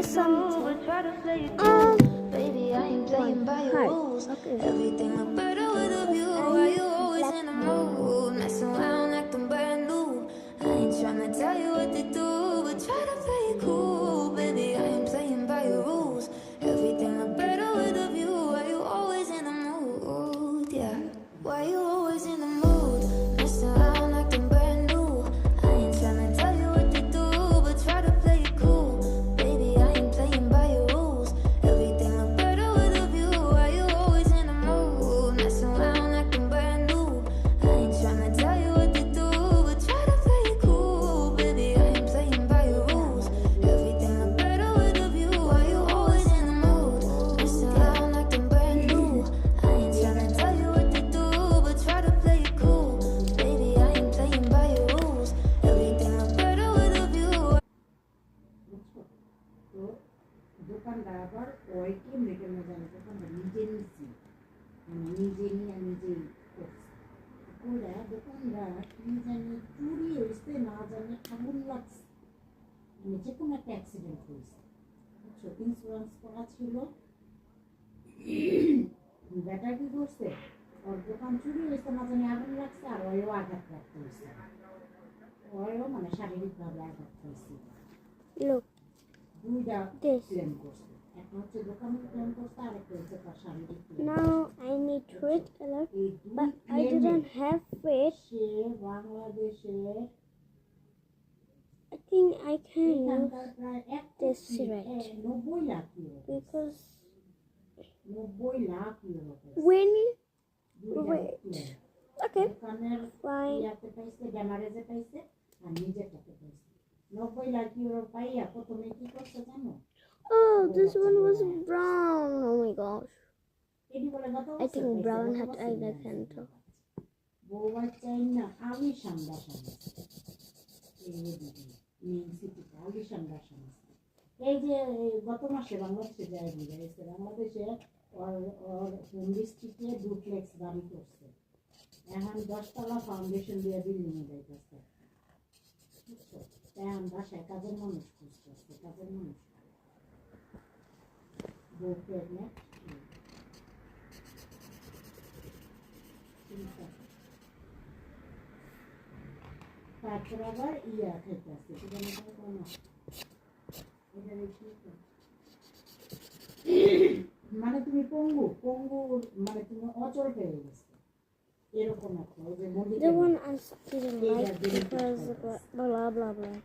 or something. Baby, I ain't playing by your rules. Everything look better with a view. Why you always in the mood? Messing around acting brand new. I ain't tryna tell you what to do, but try to play it cool. Baby, I ain't playing by your rules. Everything look better with a view. Why you always in the mood? Yeah. Why you always in the mood? Messing around acting brand new. I ain't tryna tell you what to do, but try to play it cool. Baby, I ain't playing by your rules. Everything look better with a view. Why you always in the mood? Messing around acting brand new. I ain't tryna tell you what to do, but try to play it cool. Baby, I ain't playing by your rules. Everything look better with a view. Why you always in the mood? Messing around acting brand new. I ain't tryna tell you what to do, but try to play it cool. Baby, I ain't playing by your rules. Everything look better with a view. বুঝছো? তো দোকানদার আবার ওই কেমনে কেমনে জানি দোকানদার নিজে নিচ্ছি মানে নিজে নিয়ে নিজেই করছে ওরা দোকানদার কি জানি চুরি হয়েছে না জানি আগুন লাগছে মানে যে কোনো একটা অ্যাক্সিডেন্ট হয়েছে বুঝছো ইন্স্যুরেন্স করা ছিল ব্যাটা কি করছে ওর দোকান চুরি হয়েছে না জানি আগুন লাগছে আর ওইও আঘাতপ্রাপ্ত হয়েছে ওইও মানে শারীরিকভাবে আঘাত হয়েছে Look, দুইটা this. ক্লেম করছে একটা হচ্ছে দোকানের ক্লেম করছে আর একটা হচ্ছে তার শারীরিক claim। Now I need red color, এই দুই but I claim-এ didn't have it. সে বাংলাদেশের I think I can use এখানকার প্রায় this red 90 lakh euro because 90 lakh euro when দুইটা wait. claim। Okay, দোকানের fine. ইয়াতে পাইছে ড্যামারেজে পাইছে আর নিজেরটাতে পাইছে 90 লাখ ইউরো পাইয়া প্রথমে কি করছে জানো Oh, this one was brown. Oh my gosh. এডি বলে গত I think brown had eyeliner candle. বউ বাচ্চাই না আলিশান বাসা এই দিদি মেইন সিটিতে আলিশান বাসা এই যে গত মাসে বাংলাদেশে যায় বুঝাইছে বাংলাদেশে ওর হোম ডিস্ট্রিক্টে ডুপ্লেক্স বাড়ি করছে এখন 10 তলা ফাউন্ডেশন দিয়ে বিল্ডিং এ যাইতেছে বুঝছো এখন বাসায় কাজের মানুষ খুঁজতেছে কাজের মানুষ বউ প্রেগনেন্ট তারপর আবার ইয়া খাইতেছে কি জানি কোনো মানে তুমি পঙ্গু পঙ্গু মানে তুমি অচল হয়ে গেছে এরকম একটা ওই যে The one I didn't like because blah blah blah.